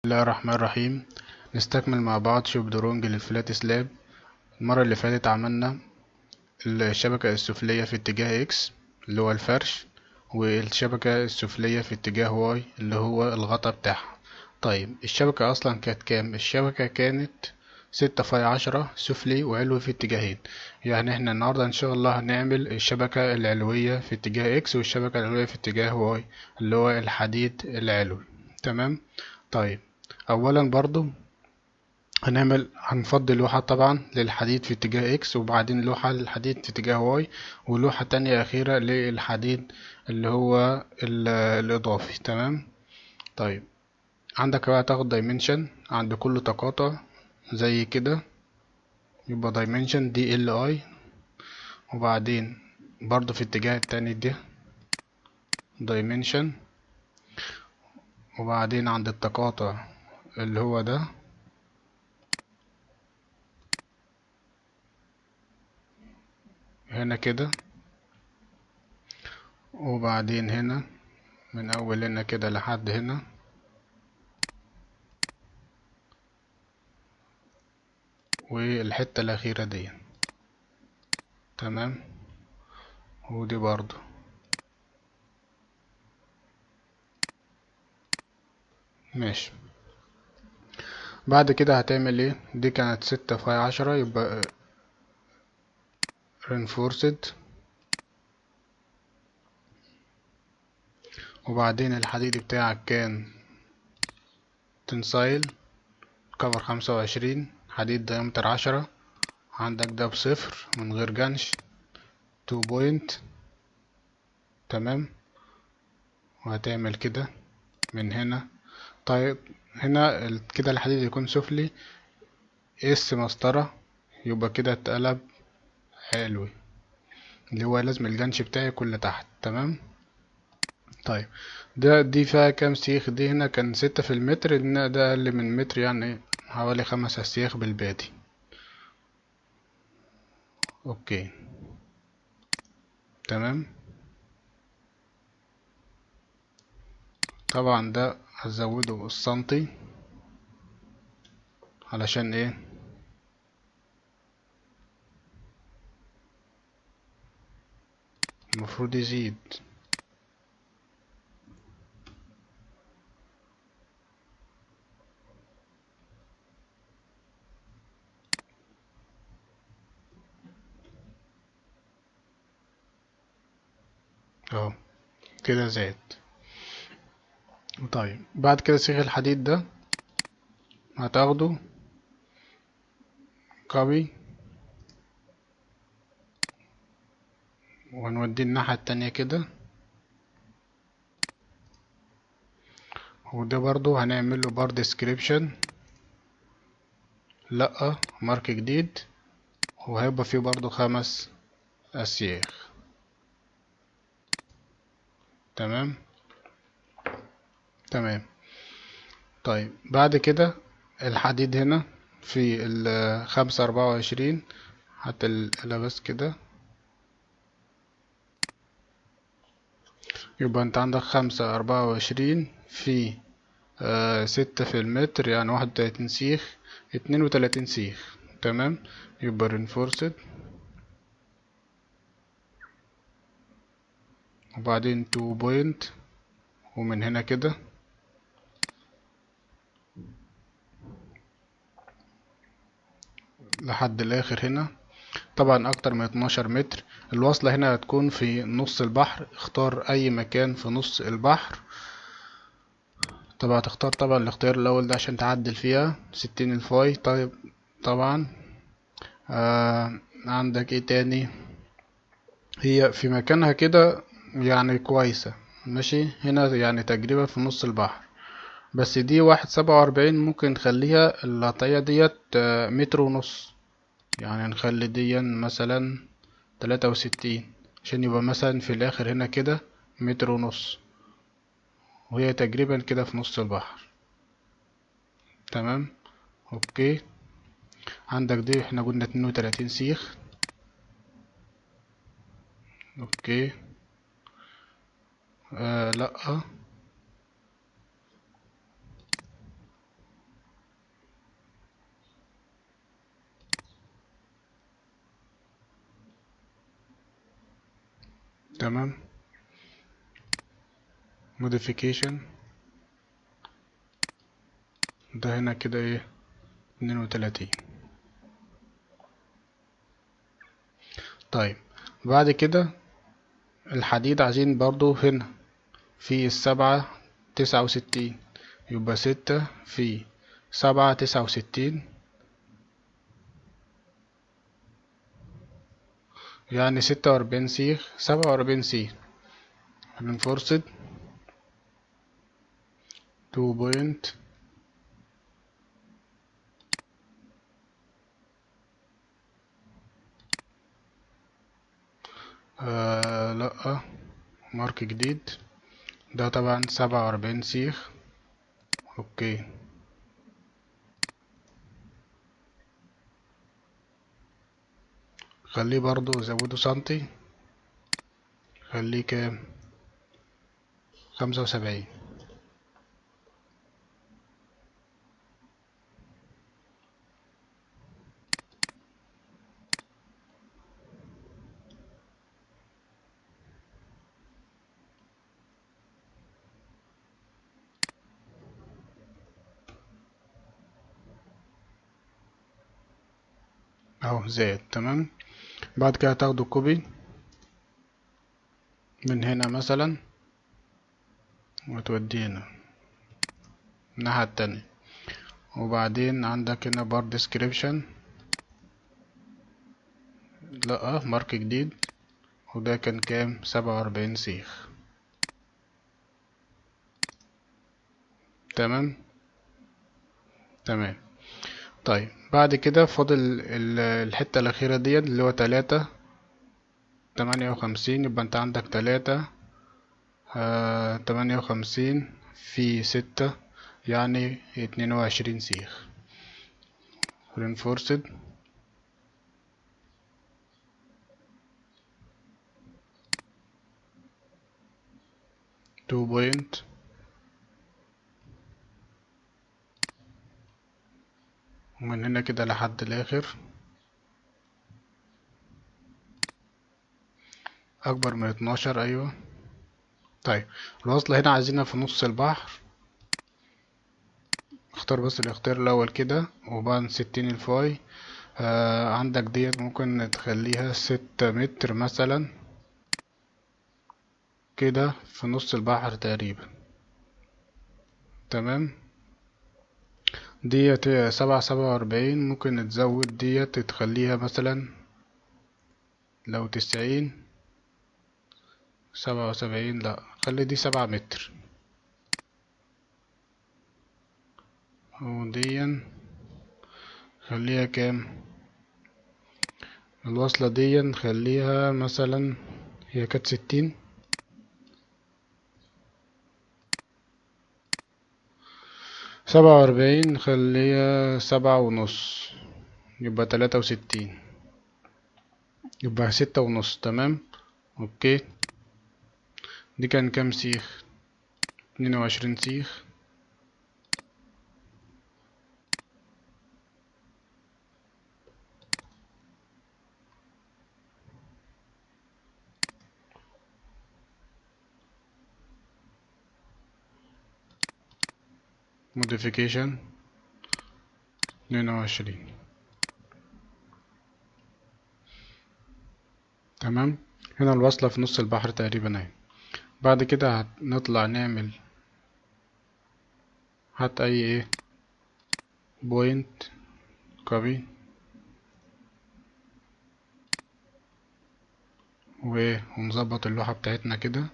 الله الرحمن الرحيم. نستكمل مع بعض شوب درونج للفلات سلاب. المرة اللي فاتت عملنا الشبكة السفلية في اتجاه اكس اللي هو الفرش، والشبكة السفلية في اتجاه واي اللي هو الغطا بتاعها. طيب الشبكة اصلا كانت كام؟ الشبكة كانت 6 في 10 سفلي وعلوي في اتجاهين. يعني احنا النهاردة ان شاء الله هنعمل الشبكة العلوية في اتجاه اكس والشبكة العلوية في اتجاه واي اللي هو الحديد العلوي. تمام. طيب اولا برضو هنفضي لوحة طبعا للحديد في اتجاه اكس، وبعدين لوحة للحديد في اتجاه واي، ولوحة تانية اخيرة للحديد اللي هو الاضافي. تمام. طيب عندك بقى تاخد دايمنشن عند كل تقاطع زي كده، يبقى دايمنشن دي ال اي، وبعدين برضو في الاتجاه التاني ده دايمنشن، وبعدين عند التقاطع اللي هو ده هنا كده، وبعدين هنا من اول هنا كده لحد هنا، والحتة الأخيرة دي. تمام. ودي برضو ماشي. بعد كده هتعمل ايه؟ دي كانت 6 في 10، يبقى reinforced، وبعدين الحديد بتاعك كان تنسايل كفر 25 حديد دايمتر 10، عندك ده بصفر من غير جنش 2 بوينت. تمام. وهتعمل كده من هنا. طيب هنا كده الحديد يكون سفلي اس مسطرة، يبقى كده اتقلب علوي، اللي هو لازم الجنش بتاعي يكون لتحت. تمام. طيب دي فيها كام سيخ؟ دي هنا كان 6 في المتر، ده أقل من متر، يعني حوالي 5 أسياخ بالبادي. أوكي. تمام. طبعا ده هزوده السنتي علشان ايه؟ المفروض يزيد. اهو كده زاد. طيب بعد كده سيخ الحديد ده هتاخده كوبي ونوديه الناحية التانية كده، وده برضو هنعمله بار ديسكريبشن، لأ مارك جديد، وهيبقى فيه برضو 5 أسياخ. تمام. تمام. طيب بعد كده الحديد هنا في 5 4 و20، حتى بس كده، يبقى انت عندك 5 4 و20 في 6 في المتر، يعني 31 سيخ، 32 سيخ. تمام. يبقى reinforced، وبعدين 2 بوينت، ومن هنا كده لحد الآخر هنا. طبعا أكتر من 12 متر. الوصلة هنا هتكون في نص البحر، اختار أي مكان في نص البحر. طبعا هتختار طبعا الاختيار الأول ده عشان تعدل فيها 60 الفاي. طيب طبعا عندك ايه تاني؟ هي في مكانها كده يعني كويسة. ماشي. هنا يعني تجربة في نص البحر، بس دي 1 7 و40، ممكن نخليها القطعية ديت 1 متر ونص، يعني نخلي دي مثلا 63، عشان يبقى مثلا في الآخر هنا كده 1 متر ونص، وهي تقريبا كده في نص البحر. تمام. اوكي. عندك دي احنا قلنا 32 سيخ. اوكي. لا تمام. modification ده هنا كده ايه 32. طيب بعد كده الحديد عايزين برضو هنا في 7 69، يبقى 6 في 7 69 يعني 46 سيخ 47 سيخ. reinforced 2 بوينت لأ مارك جديد ده طبعا 47 سيخ. اوكي خليه برضو زوده سنتي، خليه كام 75. اهو زائد. تمام. بعد كده تاخدوا كوبي من هنا مثلا وتوديه هنا الناحية التانية، وبعدين عندك هنا بار ديسكريبشن لأ مارك جديد، وده كان كام 47 سيخ. تمام. تمام. طيب بعد كده فاضل الحتة الأخيرة ديت اللي هو 3 58، يبقى انت عندك 58 في 6 يعني 22 سيخ. reinforced 2 بوينت ومن هنا كده لحد الآخر أكبر من 12. أيوة. طيب الوصلة هنا عايزينها في نص البحر، اختار بس الاختيار الأول كده وبعد 60 الفاي. عندك ديت ممكن تخليها 6 متر مثلا كده في نص البحر تقريبا. تمام. ديت 7 47، ممكن تزود ديت تخليها مثلا لو 90. 77 لأ خلي دي 7 متر، وديا خليها كام الوصلة دي نخليها مثلا هي كانت 60. 47 نخليها 7.5، يبقى 63، يبقى 6.5. تمام. اوكي دي كان كام سيخ 22 سيخ. modification 22. تمام. هنا الوصلة في نص البحر تقريبا اهي. بعد كده هنطلع نعمل هات اي ايه بوينت كوبي ونظبط اللوحة بتاعتنا كده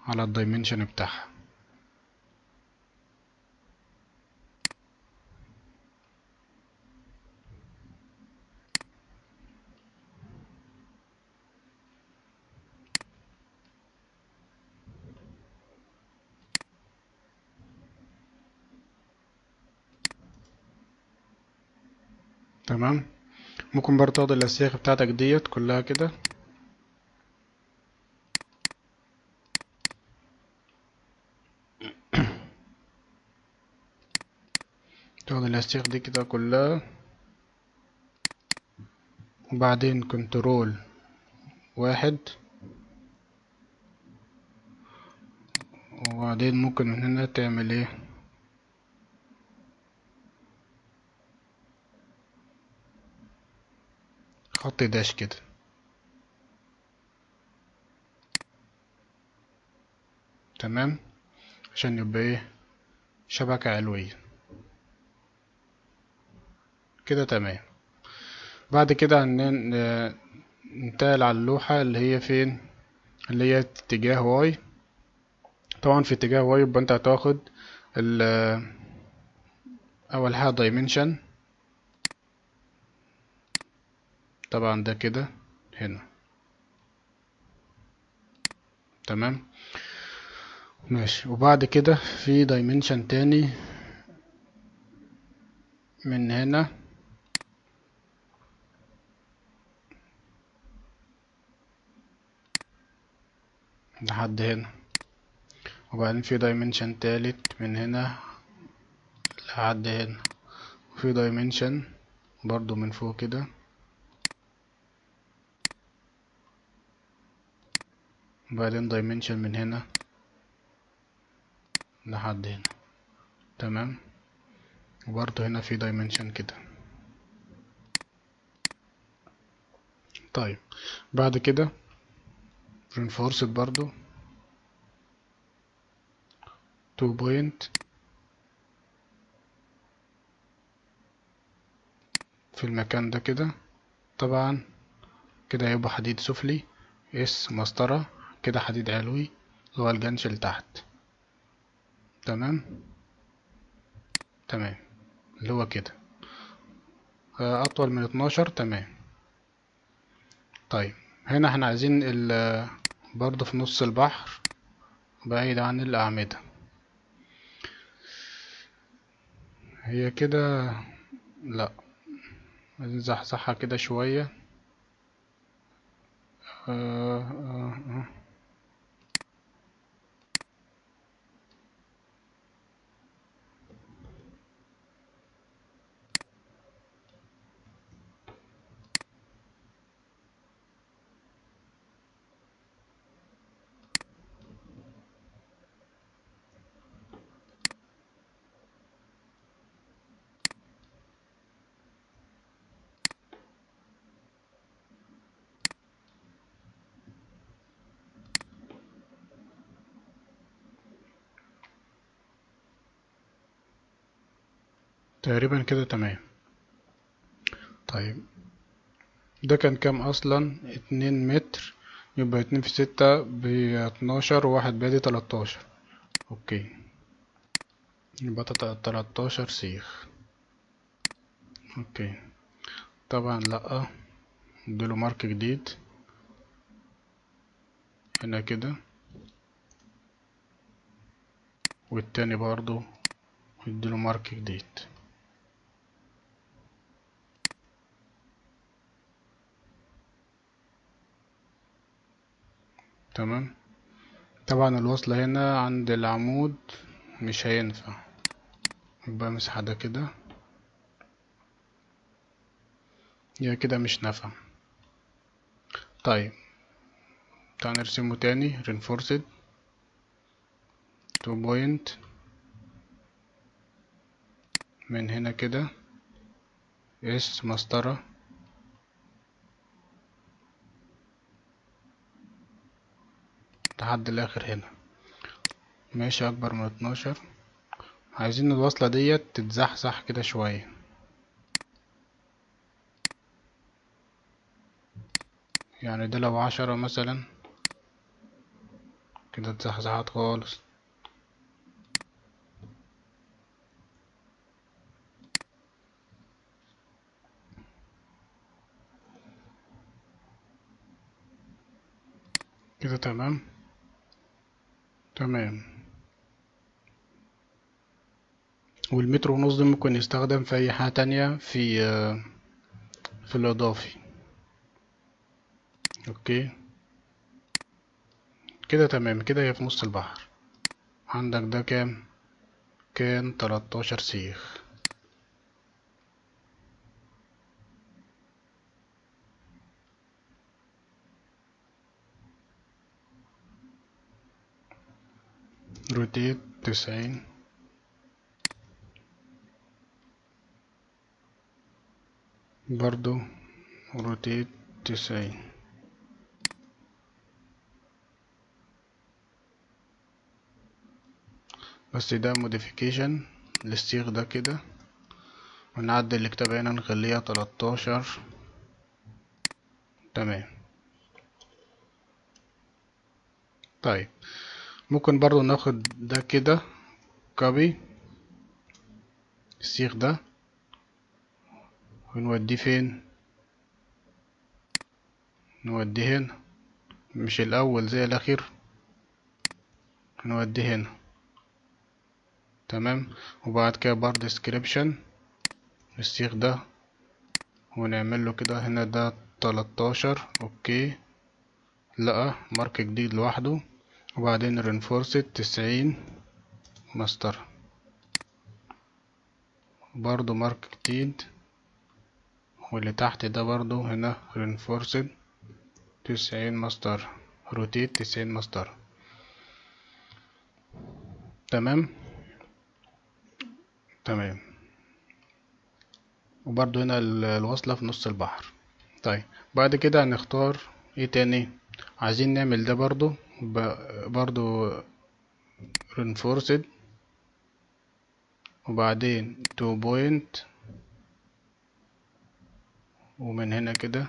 على الدايمنشن بتاعها. تمام. ممكن برضه تاخد الأسياخ بتاعتك ديت كلها كده تاخد الأسياخ دي كده كلها، وبعدين كنترول 1 وبعدين ممكن من هنا تعمل ايه، خط داش كده. تمام، عشان يبقى ايه، شبكة علوية كده. تمام. بعد كده ننتقل على اللوحة اللي هي فين، اللي هي اتجاه واي. طبعا في اتجاه واي يبقى انت هتاخد اول حاجة دايمنشن، طبعا ده كده هنا. تمام ماشي. وبعد كده في دايمنشن تاني من هنا لحد هنا، وبعدين في دايمنشن تالت من هنا لحد هنا، وفي دايمنشن برضو من فوق كده، وبعدين دايمنشن من هنا لحد هنا. تمام، وبرضو هنا في دايمنشن كده. طيب بعد كده reinforced برضو 2 point في المكان ده كده. طبعا كده هيبقى حديد سفلي اس مسطرة كده، حديد علوي اللي هو الجنش اللي تحت. تمام تمام، اللي هو كده اطول من 12. تمام. طيب هنا احنا عايزين برضو في نص البحر بعيد عن الأعمدة. هي كده لا، عايزين نزحزحها كده شوية. آه آه آه. تقريبا كده تمام. طيب ده كان كام أصلا؟ 2 متر، يبقى 2 في 6 ب12، وواحد بادي 13. اوكي، يبقى 13 سيخ. اوكي، طبعا لأ، اديله مارك جديد هنا كده، والتاني برضو اديله مارك جديد. تمام. طبعا الوصلة هنا عند العمود مش هينفع، يبقى امسح ده كده، هي كده مش نافع. طيب تعال نرسمه تاني. reinforced 2 point من هنا كده اس مسطرة لحد الاخر هنا، ماشي اكبر من 12. عايزين الوصلة ديت تتزحزح كده شوية، يعني ده لو 10 مثلا كده اتزحزحت خالص. كده تمام. تمام. والمتر ونص ده ممكن يستخدم في اي حاجة تانية في الاضافي. اوكي كده تمام. كده هي في نص البحر. عندك ده كام؟ كان 13 سيخ. روتيت 90. برضو روتيت 90. بس ده موديفيكيشن للسيخ ده كده، ونعدل الكتابة هنا نخليها 13. تمام. طيب ممكن برضو ناخد ده كده كوبي السيخ ده ونوديه فين؟ نوديه هنا، مش الأول زي الأخير، نوديه هنا. تمام. وبعد كده برضه ديسكريبشن السيخ ده ونعمل له كده هنا ده 13. اوكي، لقى مارك جديد لوحده. وبعدين رينفورسد 90 ماستر، برضو مارك جديد. واللي تحت ده برضو هنا رينفورسد 90 ماستر، روتيت 90 ماستر. تمام. تمام. وبرضو هنا الوصلة في نص البحر. طيب بعد كده هنختار ايه تاني؟ عايزين نعمل ده برضو برضو reinforced، وبعدين 2 point، ومن هنا كده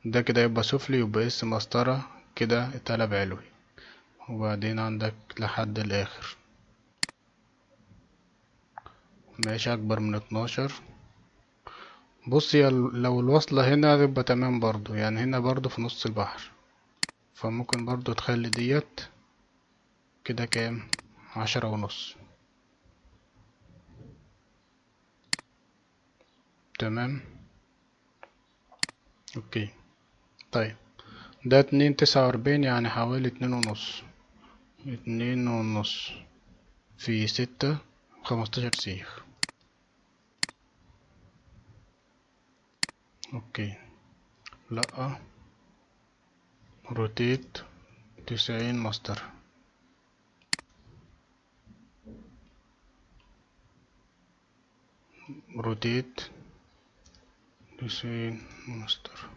ده كده يبقى سفلي، يبقى اس مسطرة كده اتقلب علوي، وبعدين عندك لحد الاخر ماشي اكبر من 12. بص يا لو الوصلة هنا تبقى تمام برضو، يعني هنا برضو في نص البحر، فممكن برضو تخلي ديت كده كام؟ 10.5. تمام. اوكي. طيب ده 2.49 يعني حوالي 2.5. 2.5 في 6 15 سيخ. اوكي. لأ، روتيت 90 ماستر. روتيت 90 ماستر.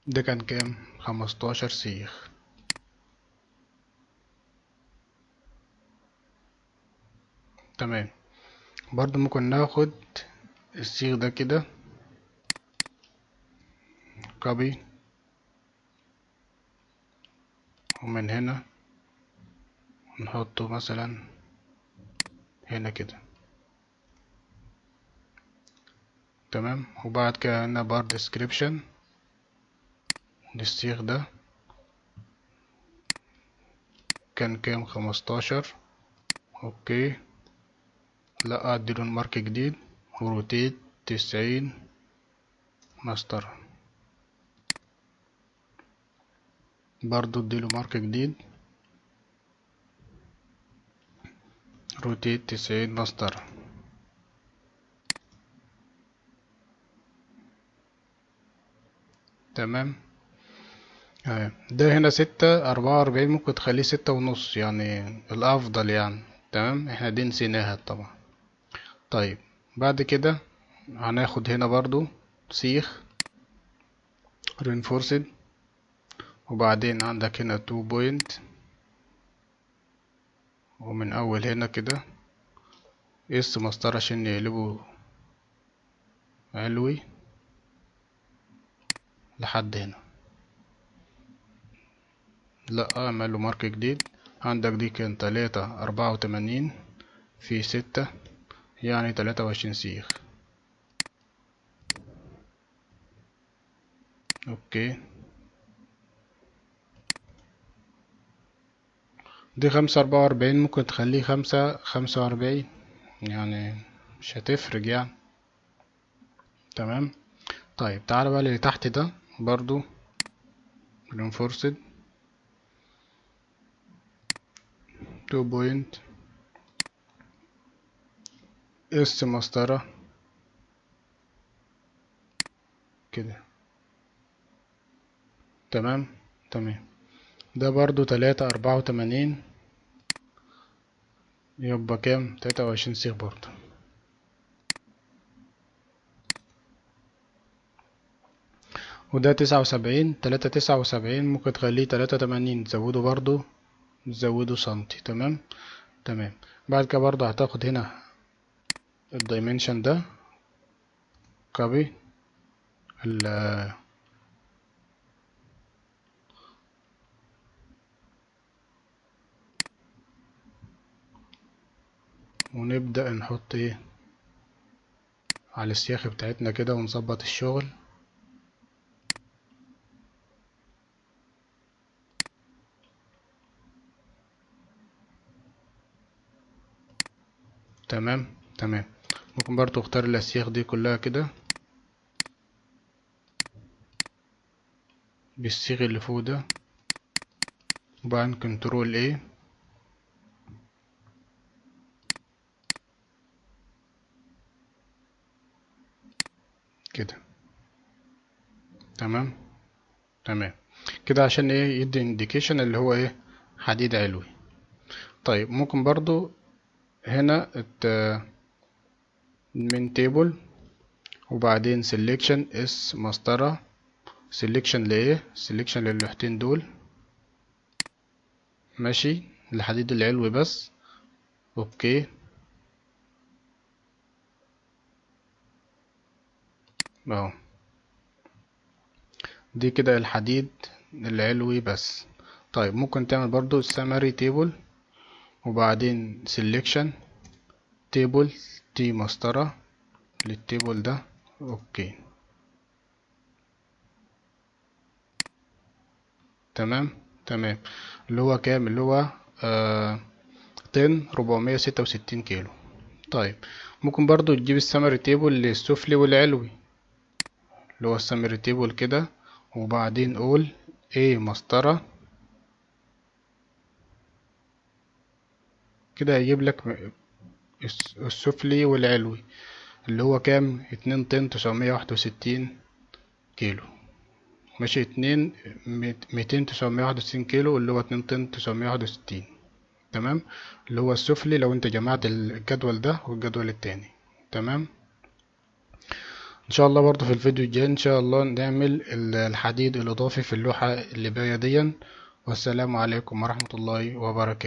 ده كان كام؟ 15 سيخ. تمام. برضو ممكن ناخد السيخ ده كده كوبي، ومن هنا نحطه مثلا هنا كده. تمام. وبعد كده هنا بار ديسكريبشن للسيخ ده كان كام؟ 15. اوكي. لا، اديله مارك جديد وروتيت 90 ماستر، برضو اديله مارك جديد روتيت 90 ماستر. تمام. ده هنا 6.44، ممكن تخليه 6.5 يعني الأفضل يعني. تمام، احنا دي نسيناها طبعا. طيب بعد كده هناخد هنا برضو سيخ reinforced، وبعدين عندك هنا 2 point، ومن أول هنا كده اس مسطرة عشان يقلبه علوي لحد هنا. لا، اعمله مارك جديد. عندك دي كان 3.84 في 6 يعني 23 سيخ. اوكي. دي 5.44، ممكن تخليه 5.45 يعني مش هتفرق يعني. تمام. طيب تعالى بقى اللي تحت ده برضو reinforced 2 point، اس مسطرة كده. تمام. تمام. ده برضو 384 يبقى كام؟ 23 سيخ برضو. وده 79، 379 ممكن تخليه 83، تزوده برضو، تزوده سنتي. تمام. تمام. بعد كده برضو هتاخد هنا الدايمنشن ده، كوبي ونبدأ نحط ايه على السياخ بتاعتنا كده ونظبط الشغل. تمام. تمام. ممكن برضو اختار الاسياخ دي كلها كده بالصيغ اللي فوق ده، وبعدين كنترول ايه كده. تمام. تمام كده عشان ايه؟ يدي انديكيشن اللي هو ايه؟ حديد علوي. طيب ممكن برضو هنا من تيبل وبعدين سيلكشن اس مسطرة، سيلكشن لايه؟ سيلكشن للوحدين دول، ماشي، الحديد العلوي بس. اوكي اهو، دي كده الحديد العلوي بس. طيب ممكن تعمل برضو سمري تيبل وبعدين سيلكشن تيبل تي مسطرة للتيبل ده. اوكي. تمام. تمام. اللي هو كام؟ اللي هو طن 466 كيلو. طيب ممكن برضو تجيب السمري تيبل للسفلي والعلوي، اللي هو السمري تيبل كده وبعدين قول ايه مسطرة كده، هيجيب لك السفلي والعلوي اللي هو كام؟ 2 طن 961 كيلو. ماشي، 200 961 كيلو اللي هو 2 طن 961. تمام. اللي هو السفلي لو انت جمعت الجدول ده والجدول التاني. تمام. ان شاء الله برضو في الفيديو الجاي ان شاء الله نعمل الحديد الاضافي في اللوحة اللي باقية ديا. والسلام عليكم ورحمة الله وبركاته.